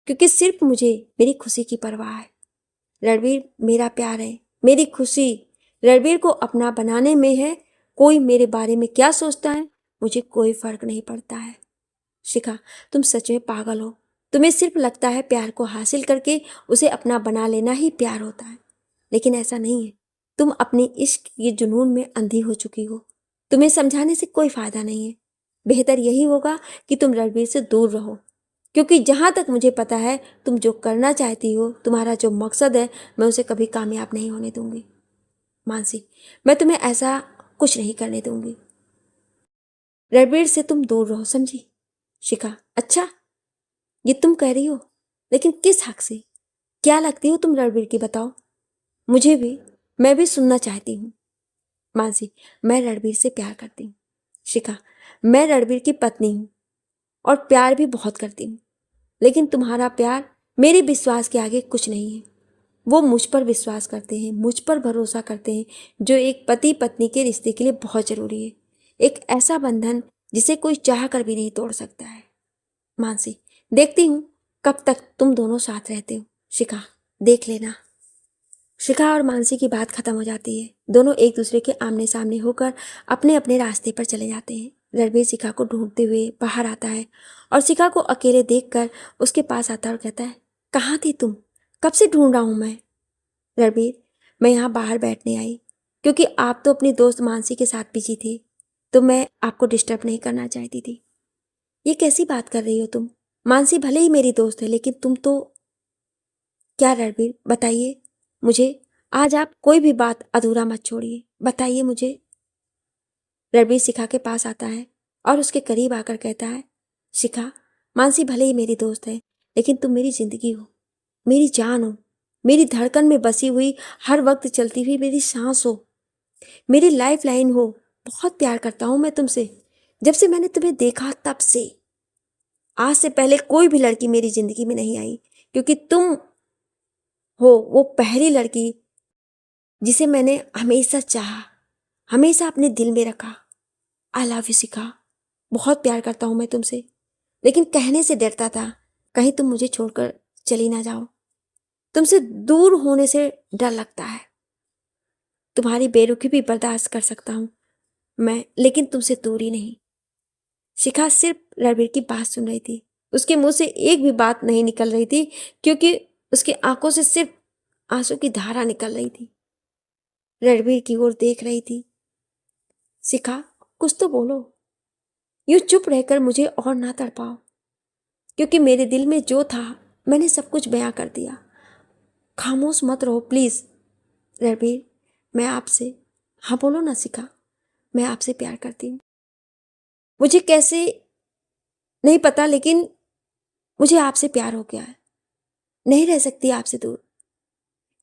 क्योंकि सिर्फ मुझे मेरी खुशी की परवाह है। रणबीर मेरा प्यार है, मेरी खुशी रणबीर को अपना बनाने में है। कोई मेरे बारे में क्या सोचता है मुझे कोई फर्क नहीं पड़ता है। शिखा, तुम सच में पागल हो। तुम्हें सिर्फ लगता है प्यार को हासिल करके उसे अपना बना लेना ही प्यार होता है, लेकिन ऐसा नहीं है। तुम अपने इश्क के जुनून में अंधी हो चुकी हो। तुम्हें समझाने से कोई फायदा नहीं है। बेहतर यही होगा कि तुम रणबीर से दूर रहो, क्योंकि जहां तक मुझे पता है तुम जो करना चाहती हो, तुम्हारा जो मकसद है, मैं उसे कभी कामयाब नहीं होने दूंगी। मानसी, मैं तुम्हें ऐसा कुछ नहीं करने दूंगी। रणबीर से तुम दूर रहो, समझी? शिखा, अच्छा ये तुम कह रही हो, लेकिन किस हक से? क्या लगती हो तुम रणबीर की, बताओ मुझे भी, मैं भी सुनना चाहती हूँ। मानसी, मैं रणबीर से प्यार करती हूँ। शिखा, मैं रणबीर की पत्नी हूँ और प्यार भी बहुत करती हूँ, लेकिन तुम्हारा प्यार मेरे विश्वास के आगे कुछ नहीं है। वो मुझ पर विश्वास करते हैं, मुझ पर भरोसा करते हैं, जो एक पति पत्नी के रिश्ते के लिए बहुत जरूरी है। एक ऐसा बंधन जिसे कोई चाह कर भी नहीं तोड़ सकता है। मानसी, देखती हूँ कब तक तुम दोनों साथ रहते हो। शिखा, देख लेना। शिखा और मानसी की बात खत्म हो जाती है। दोनों एक दूसरे के आमने सामने होकर अपने अपने रास्ते पर चले जाते हैं। रणबीर शिखा को ढूंढते हुए बाहर आता है और शिखा को अकेले देखकर उसके पास आता है और कहता है, कहाँ थी तुम? कब से ढूंढ रहा हूं मैं। रणबीर, मैं यहाँ बाहर बैठने आई, क्योंकि आप तो अपनी दोस्त मानसी के साथ बिजी थी, तो मैं आपको डिस्टर्ब नहीं करना चाहती थी। ये कैसी बात कर रही हो तुम? मानसी भले ही मेरी दोस्त है, लेकिन तुम तो क्या? रणबीर बताइए मुझे, आज आप कोई भी बात अधूरा मत छोड़िए, बताइए मुझे। रणबीर शिखा के पास आता है और उसके करीब आकर कहता है, शिखा, मानसी भले ही मेरी दोस्त है, लेकिन तुम मेरी जिंदगी हो, मेरी जान हो, मेरी धड़कन में बसी हुई, हर वक्त चलती हुई मेरी सांस हो, मेरी लाइफ लाइन हो। बहुत प्यार करता हूं मैं तुमसे, जब से मैंने तुम्हें देखा तब से। आज से पहले कोई भी लड़की मेरी जिंदगी में नहीं आई, क्योंकि तुम हो वो पहली लड़की जिसे मैंने हमेशा चाहा, हमेशा अपने दिल में रखा। आई लव यू शिखा, बहुत प्यार करता हूं मैं तुमसे, लेकिन कहने से डरता था, कहीं तुम मुझे छोड़कर चली ना जाओ। तुमसे दूर होने से डर लगता है। तुम्हारी बेरुखी भी बर्दाश्त कर सकता हूं मैं, लेकिन तुमसे दूरी नहीं। शिखा सिर्फ रणबीर की बात सुन रही थी। उसके मुंह से एक भी बात नहीं निकल रही थी, क्योंकि उसकी आंखों से सिर्फ आंसू की धारा निकल रही थी। रणबीर की ओर देख रही थी। शिखा, कुछ तो बोलो, यूं चुप रहकर मुझे और ना तड़पाओ, क्योंकि मेरे दिल में जो था मैंने सब कुछ बयां कर दिया। खामोश मत रहो प्लीज। रणबीर, मैं आपसे, हाँ बोलो ना शिखा, मैं आपसे प्यार करती हूँ। मुझे कैसे नहीं पता, लेकिन मुझे आपसे प्यार हो गया है। नहीं रह सकती आपसे दूर,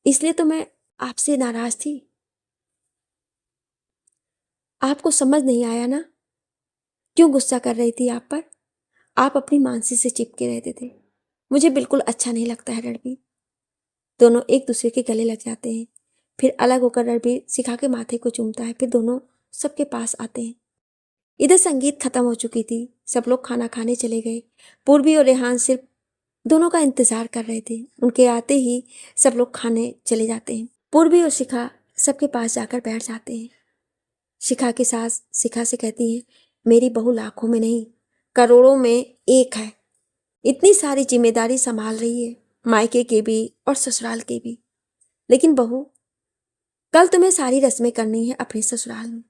इसलिए तो मैं आपसे नाराज थी। आपको समझ नहीं आया ना क्यों गुस्सा कर रही थी आप पर? आप अपनी मानसी से चिपके रहते थे। मुझे बिल्कुल अच्छा नहीं लगता है रणबीर। दोनों एक दूसरे के गले लग जाते हैं। फिर अलग होकर रणबीर शिखा के माथे को चूमता है। फिर दोनों सबके पास आते हैं। इधर संगीत खत्म हो चुकी थी। सब लोग खाना खाने चले गए। पूर्वी और रेहान सिर्फ दोनों का इंतजार कर रहे थे। उनके आते ही सब लोग खाने चले जाते हैं। पूर्वी और शिखा सबके पास जाकर बैठ जाते हैं। शिखा की सास शिखा से कहती है, मेरी बहू लाखों में नहीं करोड़ों में एक है। इतनी सारी जिम्मेदारी संभाल रही है, मायके के भी और ससुराल के भी। लेकिन बहू, कल तुम्हें सारी रस्में करनी है अपने ससुराल में।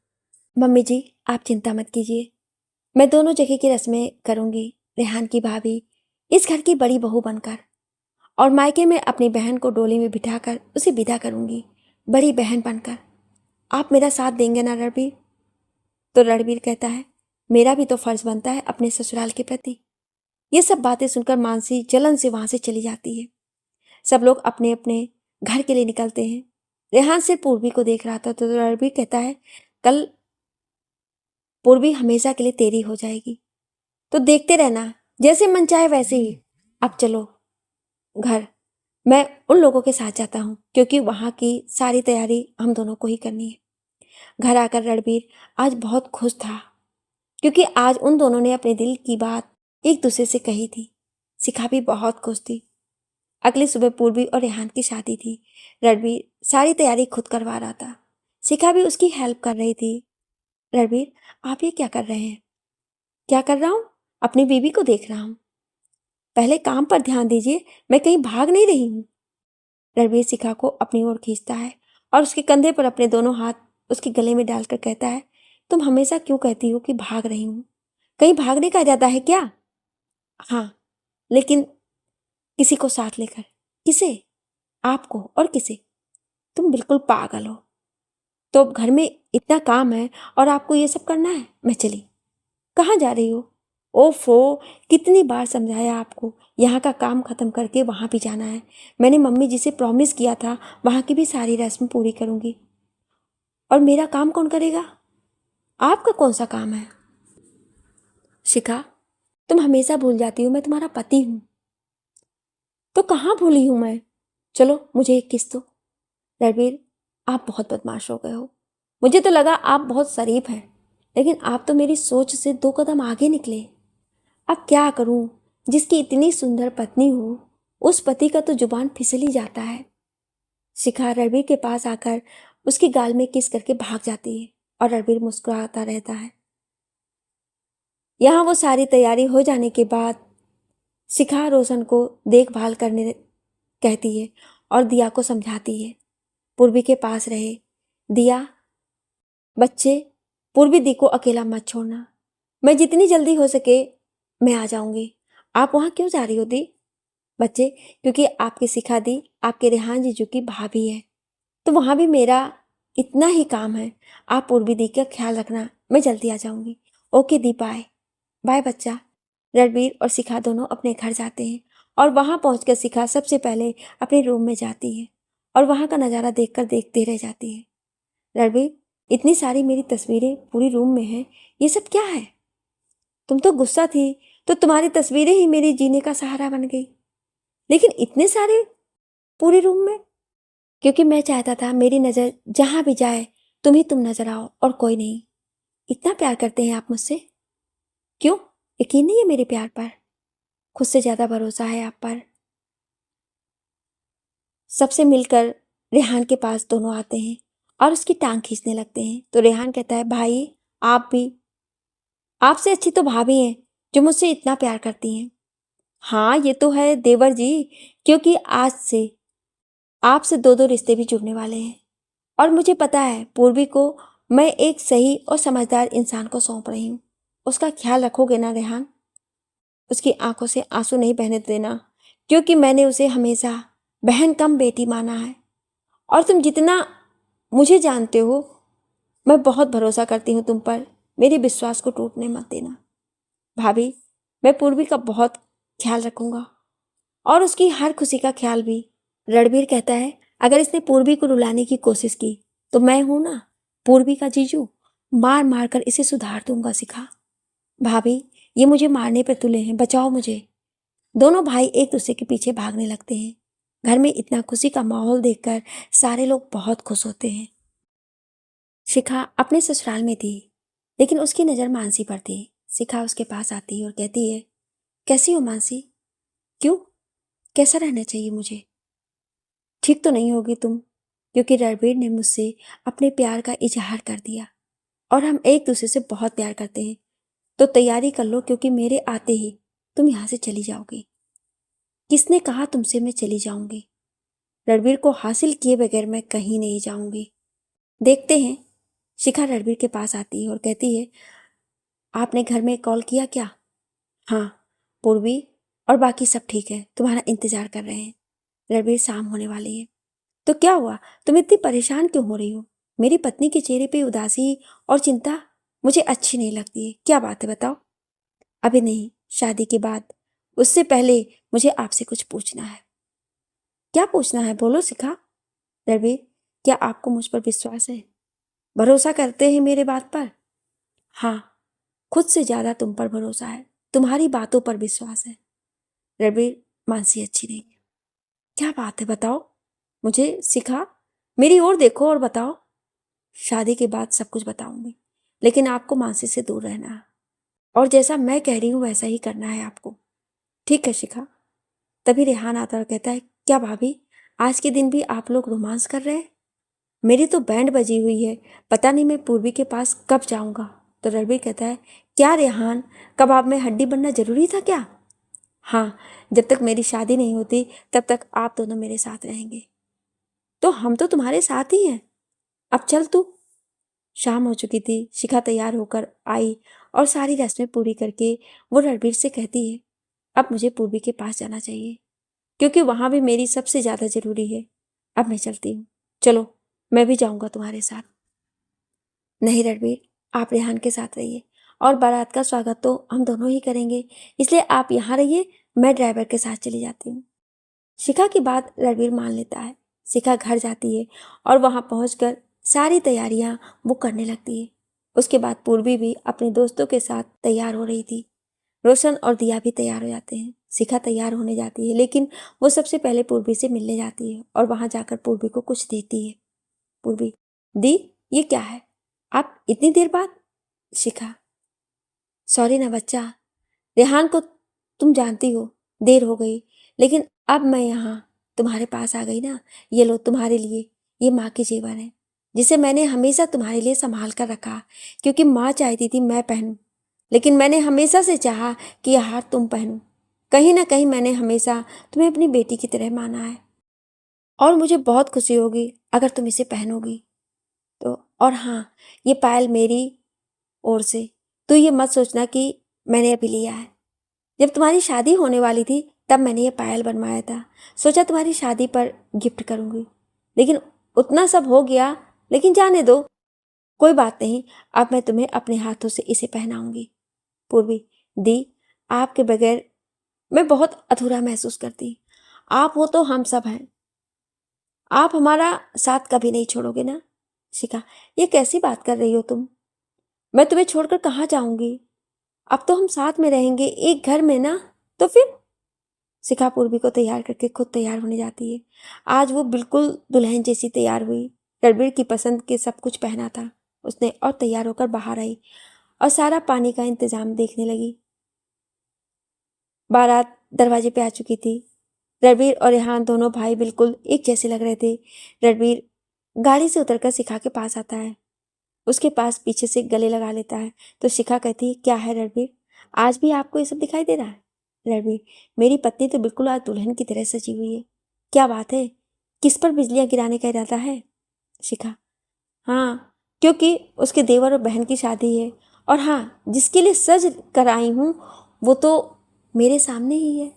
मम्मी जी, आप चिंता मत कीजिए, मैं दोनों जगह की रस्में करूंगी। रेहान की भाभी इस घर की बड़ी बहू बनकर, और मायके में अपनी बहन को डोली में बिठाकर उसे विदा करूंगी बड़ी बहन बनकर। आप मेरा साथ देंगे ना रणबीर? तो रणबीर कहता है, मेरा भी तो फर्ज बनता है अपने ससुराल के प्रति। ये सब बातें सुनकर मानसी जलन से वहां से चली जाती है। सब लोग अपने अपने घर के लिए निकलते हैं। रेहान सिर्फ पूर्वी को देख रहा था तो रणबीर कहता है, कल पूर्वी हमेशा के लिए तेरी हो जाएगी, तो देखते रहना, जैसे मन चाहे वैसे ही। अब चलो घर, मैं उन लोगों के साथ जाता हूँ क्योंकि वहां की सारी तैयारी हम दोनों को ही करनी है। घर आकर रणबीर आज बहुत खुश था क्योंकि आज उन दोनों ने अपने दिल की बात एक दूसरे से कही थी। शिखा भी बहुत खुश थी। अगली सुबह पूर्वी और रेहान की शादी थी। रणबीर सारी तैयारी खुद करवा रहा था। शिखा भी उसकी हेल्प कर रही थी। रणबीर, आप ये क्या कर रहे हैं? क्या कर रहा हूं? अपनी बीवी को देख रहा हूं। पहले काम पर ध्यान दीजिए, मैं कहीं भाग नहीं रही हूं। रणबीर शिखा को अपनी ओर खींचता है और उसके कंधे पर अपने दोनों हाथ उसके गले में डालकर कहता है, तुम हमेशा क्यों कहती हो कि भाग रही हूं? कहीं भागने का इरादा है क्या? हाँ, लेकिन किसी को साथ लेकर। किसे? आपको। और किसे? तुम बिल्कुल पागल हो। तो अब घर में इतना काम है और आपको ये सब करना है? मैं चली। कहाँ जा रही हो? ओफो, कितनी बार समझाया आपको, यहाँ का काम खत्म करके वहाँ भी जाना है। मैंने मम्मी जी से प्रॉमिस किया था वहाँ की भी सारी रस्म पूरी करूँगी। और मेरा काम कौन करेगा? आपका कौन सा काम है? शिखा, तुम हमेशा भूल जाती हो मैं तुम्हारा पति हूँ। तो कहाँ भूली हूँ मैं? चलो मुझे एक किस दो। रणबीर, आप बहुत बदमाश हो गए हो। मुझे तो लगा आप बहुत शरीफ हैं, लेकिन आप तो मेरी सोच से 2 कदम आगे निकले। अब क्या करूं? जिसकी इतनी सुंदर पत्नी हो, उस पति का तो जुबान फिसल ही जाता है। शिखा रणबीर के पास आकर उसकी गाल में किस करके भाग जाती है और रणबीर मुस्कुराता रहता है। यहाँ वो सारी तैयारी हो जाने के बाद शिखा रोशन को देखभाल करने कहती है और दिया को समझाती है, पूर्वी के पास रहे। दिया, बच्चे, पूर्वी दी को अकेला मत छोड़ना। मैं जितनी जल्दी हो सके मैं आ जाऊंगी। आप वहां क्यों जा रही हो दी? बच्चे, क्योंकि आपकी शिखा दी आपके रेहान जीजू की भाभी है, तो वहां भी मेरा इतना ही काम है। आप पूर्वी दी का ख्याल रखना, मैं जल्दी आ जाऊंगी। ओके दी, बाय। बाय बच्चा। रणबीर और शिखा दोनों अपने घर जाते हैं और वहां पहुंचकर शिखा सबसे पहले अपने रूम में जाती है और वहां का नजारा देखकर देखते रह जाती है। रणबीर, इतनी सारी मेरी तस्वीरें पूरी रूम में हैं, ये सब क्या है? तुम तो गुस्सा थी तो तुम्हारी तस्वीरें ही मेरी जीने का सहारा बन गई, लेकिन इतने सारे पूरे रूम में? क्योंकि मैं चाहता था मेरी नजर जहां भी जाए तुम नजर आओ और कोई नहीं। इतना प्यार करते हैं आप मुझसे? क्यों, यकीन नहीं है मेरे प्यार पर? खुद से ज्यादा भरोसा है आप पर। सबसे मिलकर रेहान के पास दोनों आते हैं और उसकी टांग खींचने लगते हैं। तो रेहान कहता है, भाई आप भी, आपसे अच्छी तो भाभी हैं जो मुझसे इतना प्यार करती हैं। हाँ ये तो है देवर जी, क्योंकि आज से आपसे 2 रिश्ते भी जुड़ने वाले हैं और मुझे पता है पूर्वी को मैं एक सही और समझदार इंसान को सौंप रही हूँ। उसका ख्याल रखोगे ना रेहान? उसकी आंखों से आंसू नहीं बहने देना, क्योंकि मैंने उसे हमेशा बहन कम बेटी माना है और तुम जितना मुझे जानते हो मैं बहुत भरोसा करती हूँ तुम पर। मेरे विश्वास को टूटने मत देना। भाभी, मैं पूर्वी का बहुत ख्याल रखूंगा और उसकी हर खुशी का ख्याल भी। रणबीर कहता है, अगर इसने पूर्वी को रुलाने की कोशिश की तो मैं हूं ना, पूर्वी का जीजू, मार मार कर इसे सुधार दूंगा शिखा। भाभी, ये मुझे मारने पर तुले हैं, बचाओ मुझे। दोनों भाई एक दूसरे के पीछे भागने लगते हैं। घर में इतना खुशी का माहौल देखकर सारे लोग बहुत खुश होते हैं। शिखा अपने ससुराल में थी, लेकिन उसकी नजर मानसी पर थी। शिखा उसके पास आती है और कहती है, कैसी हो मानसी? क्यों, कैसा रहना चाहिए मुझे? ठीक तो नहीं होगी तुम, क्योंकि रणबीर ने मुझसे अपने प्यार का इजहार कर दिया और हम एक दूसरे से बहुत प्यार करते हैं। तो तैयारी कर लो, क्योंकि मेरे आते ही तुम यहां से चली जाओगी। किसने कहा तुमसे मैं चली जाऊंगी? रणबीर को हासिल किए बगैर मैं कहीं नहीं जाऊंगी। देखते हैं। शिखा रणबीर के पास आती है और कहती है, आपने घर में कॉल किया क्या? हाँ, पूर्वी और बाकी सब ठीक है, तुम्हारा इंतजार कर रहे हैं। रणबीर, शाम होने वाली है। तो क्या हुआ, तुम इतनी परेशान क्यों हो रही हो? मेरी पत्नी के चेहरे पे उदासी और चिंता मुझे अच्छी नहीं लगती है। क्या बात है, बताओ। अभी नहीं, शादी के बाद। उससे पहले मुझे आपसे कुछ पूछना है। क्या पूछना है, बोलो शिखा। रणबीर, क्या आपको मुझ पर विश्वास है? भरोसा करते हैं मेरे बात पर? हाँ, खुद से ज्यादा तुम पर भरोसा है, तुम्हारी बातों पर विश्वास है। रणबीर, मानसी अच्छी नहीं है। क्या बात है, बताओ मुझे। शिखा, मेरी ओर देखो और बताओ। शादी के बाद सब कुछ बताऊंगी, लेकिन आपको मानसी से दूर रहना है और जैसा मैं कह रही हूं वैसा ही करना है आपको। ठीक है शिखा। तभी रेहान आता और कहता है, क्या भाभी, आज के दिन भी आप लोग रोमांस कर रहे हैं? मेरी तो बैंड बजी हुई है, पता नहीं मैं पूर्वी के पास कब जाऊंगा। तो रणबीर कहता है, क्या रेहान, कबाब में हड्डी बनना जरूरी था क्या? हाँ, जब तक मेरी शादी नहीं होती तब तक आप दोनों मेरे साथ रहेंगे। तो हम तो तुम्हारे साथ ही हैं। अब चल तू। शाम हो चुकी थी। शिखा तैयार होकर आई और सारी रस्में पूरी करके वो रणबीर से कहती है, अब मुझे पूर्वी के पास जाना चाहिए, क्योंकि वहां भी मेरी सबसे ज्यादा जरूरी है। अब मैं चलती हूँ। चलो, मैं भी जाऊंगा तुम्हारे साथ। नहीं रणबीर, आप रेहान के साथ रहिए और बारात का स्वागत तो हम दोनों ही करेंगे, इसलिए आप यहाँ रहिए, मैं ड्राइवर के साथ चली जाती हूँ। शिखा की बात रणबीर मान लेता है। शिखा घर जाती है और वहां पहुंचकर सारी तैयारियां वो करने लगती है। उसके बाद पूर्वी भी अपने दोस्तों के साथ तैयार हो रही थी। रोशन और दिया भी तैयार हो जाते हैं। शिखा तैयार होने जाती है, लेकिन वो सबसे पहले पूर्वी से मिलने जाती है और वहां जाकर पूर्वी को कुछ देती है। पूर्वी, दी, ये क्या है? आप इतनी देर बाद? शिखा, सॉरी ना बच्चा, रेहान को तुम जानती हो, देर हो गई, लेकिन अब मैं यहाँ तुम्हारे पास आ गई ना। ये लो तुम्हारे लिए, ये माँ की जेवर है, जिसे मैंने हमेशा तुम्हारे लिए संभाल कर रखा, क्योंकि माँ चाहती थी मैं पहनूं, लेकिन मैंने हमेशा से चाहा कि यह हार तुम पहनो। कहीं ना कहीं मैंने हमेशा तुम्हें अपनी बेटी की तरह माना है और मुझे बहुत खुशी होगी अगर तुम इसे पहनोगी तो। और हाँ, ये पायल मेरी ओर से, तो ये मत सोचना कि मैंने अभी लिया है। जब तुम्हारी शादी होने वाली थी तब मैंने ये पायल बनवाया था, सोचा तुम्हारी शादी पर गिफ्ट करूंगी, लेकिन उतना सब हो गया। लेकिन जाने दो, कोई बात नहीं, अब मैं तुम्हें अपने हाथों से इसे पहनाऊंगी। पूर्वी, दी, आपके बगैर मैं बहुत अधूरा महसूस करती। आप हो तो हम सब हैं, आप हमारा साथ कभी नहीं छोड़ोगे ना। शिखा, ये कैसी बात कर रही हो तुम? मैं तुम्हें छोड़कर कहाँ जाऊंगी? अब तो हम साथ में रहेंगे, एक घर में ना। तो फिर? शिखा पूर्वी को तैयार करके खुद तैयार होने जाती है। आज वो बिल्कुल दुल्हन जैसी तैयार हुई। रणबीर की पसंद के सब कुछ पहना था उसने और तैयार होकर बाहर आई और सारा पानी का इंतजाम देखने लगी। बारात दरवाजे पे आ चुकी थी। रणबीर और रेहान दोनों भाई बिल्कुल एक जैसे लग रहे थे। रणबीर गाड़ी से उतरकर शिखा के पास आता है, उसके पास पीछे से गले लगा लेता है। तो शिखा कहती है, क्या है रणबीर, आज भी आपको ये सब दिखाई दे रहा है? रणबीर, मेरी पत्नी तो बिल्कुल आज दुल्हन की तरह सजी हुई है। क्या बात है, किस पर बिजलियां गिराने का इरादा है? शिखा, हाँ, क्योंकि उसके देवर और बहन की शादी है, और हाँ, जिसके लिए सज कर आई हूँ वो तो मेरे सामने ही है।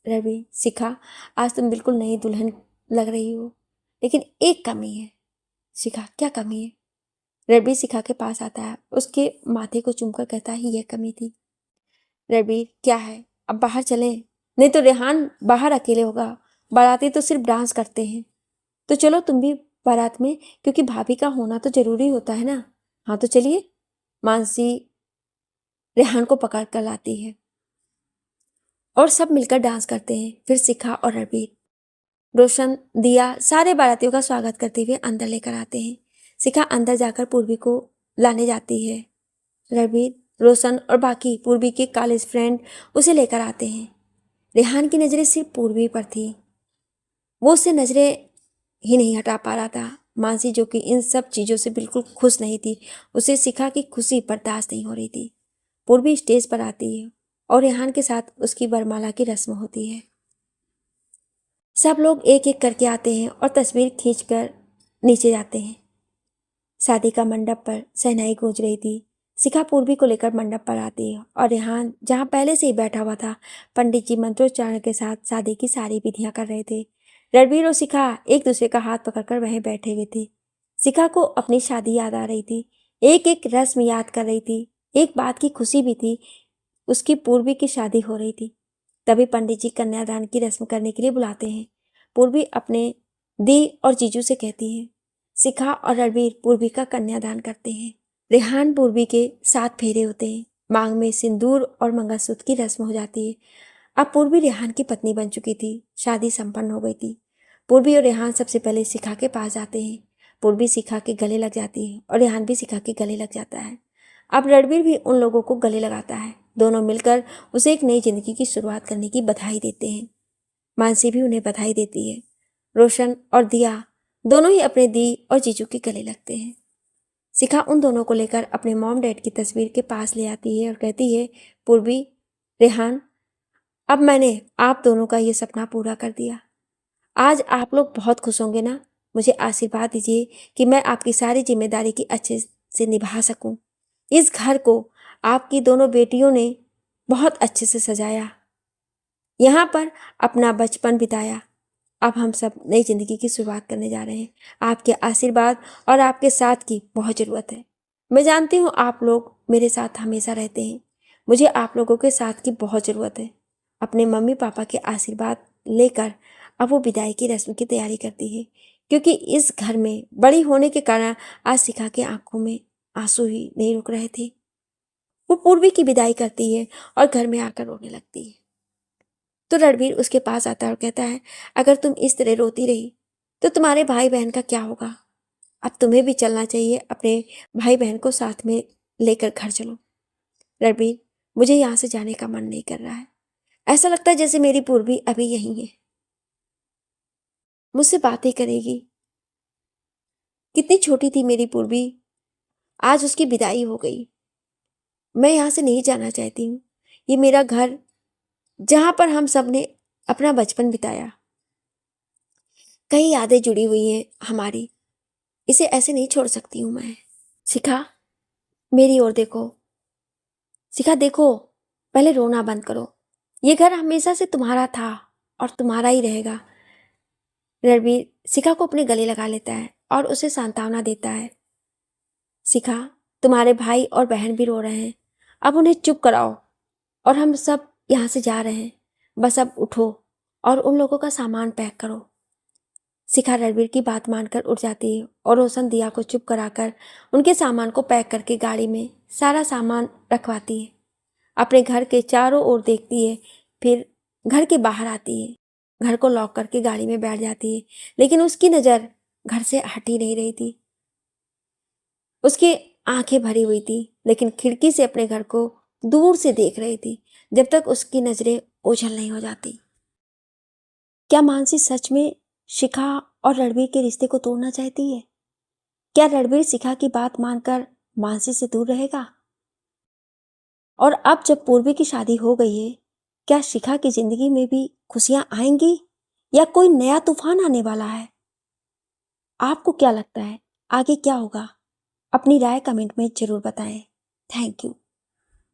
रणबीर, शिखा, आज तुम बिल्कुल नई दुल्हन लग रही हो, लेकिन एक कमी है। शिखा, क्या कमी है? रणबीर शिखा के पास आता है, उसके माथे को चूमकर कहता है, यह कमी थी। रणबीर, क्या है? अब बाहर चलें? नहीं तो रेहान बाहर अकेले होगा, बाराती तो सिर्फ डांस करते हैं। तो चलो तुम भी बारात में, क्योंकि भाभी का होना तो जरूरी होता है ना। हाँ तो चलिए। मानसी रेहान को पकड़ कर लाती है और सब मिलकर डांस करते हैं। फिर शिखा और रणबीर, रोशन, दिया सारे बारातियों का स्वागत करते हुए अंदर लेकर आते हैं। शिखा अंदर जाकर पूर्वी को लाने जाती है। रणबीर, रोशन और बाकी पूर्वी के कॉलेज फ्रेंड उसे लेकर आते हैं। रेहान की नज़रें सिर्फ पूर्वी पर थी। वो उससे नज़रें ही नहीं हटा पा रहा था। मानसी, जो कि इन सब चीज़ों से बिल्कुल खुश नहीं थी, उसे शिखा की खुशी बर्दाश्त नहीं हो रही थी। पूर्वी स्टेज पर आती है और रेहान के साथ उसकी वरमाला की रस्म होती है। सब लोग एक एक करके आते हैं और तस्वीर खींचकर नीचे जाते हैं। शादी का मंडप पर शहनाई गूंज रही थी। शिखा पूर्वी को लेकर मंडप पर आती है और रेहान, जहां पहले से ही बैठा हुआ था, पंडित जी मंत्रोच्चारण के साथ शादी की सारी विधियां कर रहे थे। रणबीर और शिखा एक दूसरे का हाथ पकड़कर वहीं बैठे हुए थे। शिखा को अपनी शादी याद आ रही थी, एक एक रस्म याद कर रही थी। एक बात की खुशी भी थी, उसकी पूर्वी की शादी हो रही थी। तभी पंडित जी कन्यादान की रस्म करने के लिए बुलाते हैं। पूर्वी अपने दी और जीजू से कहती है। शिखा और रणबीर पूर्वी का कन्यादान करते हैं। रेहान पूर्वी के 7 फेरे होते हैं। मांग में सिंदूर और मंगलसूत्र की रस्म हो जाती है। अब पूर्वी रेहान की पत्नी बन चुकी थी। शादी संपन्न हो गई थी। पूर्वी और रेहान सबसे पहले शिखा के पास जाते हैं। पूर्वी शिखा के गले लग जाती है और रेहान भी शिखा के गले लग जाता है। अब रणबीर भी उन लोगों को गले लगाता है। दोनों मिलकर उसे एक नई जिंदगी की शुरुआत करने की बधाई देते हैं। मानसी भी उन्हें बधाई देती है। रोशन और दिया दोनों ही अपने दी और जीजू के गले लगते हैं। शिखा उन दोनों को लेकर अपने मॉम डैड की तस्वीर के पास ले आती है और कहती है, पूर्वी, रेहान, अब मैंने आप दोनों का ये सपना पूरा कर दिया। आज आप लोग बहुत खुश होंगे ना। मुझे आशीर्वाद दीजिए कि मैं आपकी सारी जिम्मेदारी की अच्छे से निभा सकूं। इस घर को आपकी दोनों बेटियों ने बहुत अच्छे से सजाया, यहाँ पर अपना बचपन बिताया। अब हम सब नई जिंदगी की शुरुआत करने जा रहे हैं। आपके आशीर्वाद और आपके साथ की बहुत ज़रूरत है। मैं जानती हूँ आप लोग मेरे साथ हमेशा रहते हैं। मुझे आप लोगों के साथ की बहुत ज़रूरत है। अपने मम्मी पापा के आशीर्वाद लेकर अब वो विदाई की रस्म की तैयारी करती है, क्योंकि इस घर में बड़ी होने के कारण आज शिखा की आंखों में आंसू ही नहीं रुक रहे थे। वो पूर्वी की विदाई करती है और घर में आकर रोने लगती है। तो रणबीर उसके पास आता है और कहता है, अगर तुम इस तरह रोती रही तो तुम्हारे भाई बहन का क्या होगा। अब तुम्हें भी चलना चाहिए, अपने भाई बहन को साथ में लेकर घर चलो। रणबीर, मुझे यहाँ से जाने का मन नहीं कर रहा है। ऐसा लगता है जैसे मेरी पूर्वी अभी यहीं है, मुझसे बातें करेगी। कितनी छोटी थी मेरी पूर्वी, आज उसकी विदाई हो गई। मैं यहाँ से नहीं जाना चाहती हूँ। ये मेरा घर, जहाँ पर हम सब ने अपना बचपन बिताया, कई यादें जुड़ी हुई हैं हमारी। इसे ऐसे नहीं छोड़ सकती हूँ मैं। शिखा, मेरी ओर देखो। शिखा देखो, पहले रोना बंद करो। ये घर हमेशा से तुम्हारा था और तुम्हारा ही रहेगा। रणबीर शिखा को अपने गले लगा लेता है और उसे सांत्वना देता है। शिखा, तुम्हारे भाई और बहन भी रो रहे हैं, अब उन्हें चुप कराओ और हम सब यहाँ से जा रहे हैं। बस अब उठो और उन लोगों का सामान पैक करो। शिखा रणबीर की बात मानकर उठ जाती है और रोशन दिया को चुप कराकर उनके सामान को पैक करके गाड़ी में सारा सामान रखवाती है। अपने घर के चारों ओर देखती है, फिर घर के बाहर आती है। घर को लॉक करके गाड़ी में बैठ जाती है, लेकिन उसकी नज़र घर से हट ही नहीं रही थी। उसकी आंखें भरी हुई थी, लेकिन खिड़की से अपने घर को दूर से देख रही थी, जब तक उसकी नज़रें ओझल नहीं हो जाती। क्या मानसी सच में शिखा और रणबीर के रिश्ते को तोड़ना चाहती है? क्या रणबीर शिखा की बात मानकर मानसी से दूर रहेगा? और अब जब पूर्वी की शादी हो गई है, क्या शिखा की जिंदगी में भी खुशियां आएंगी या कोई नया तूफान आने वाला है? आपको क्या लगता है आगे क्या होगा? अपनी राय कमेंट में जरूर बताएं। Thank you.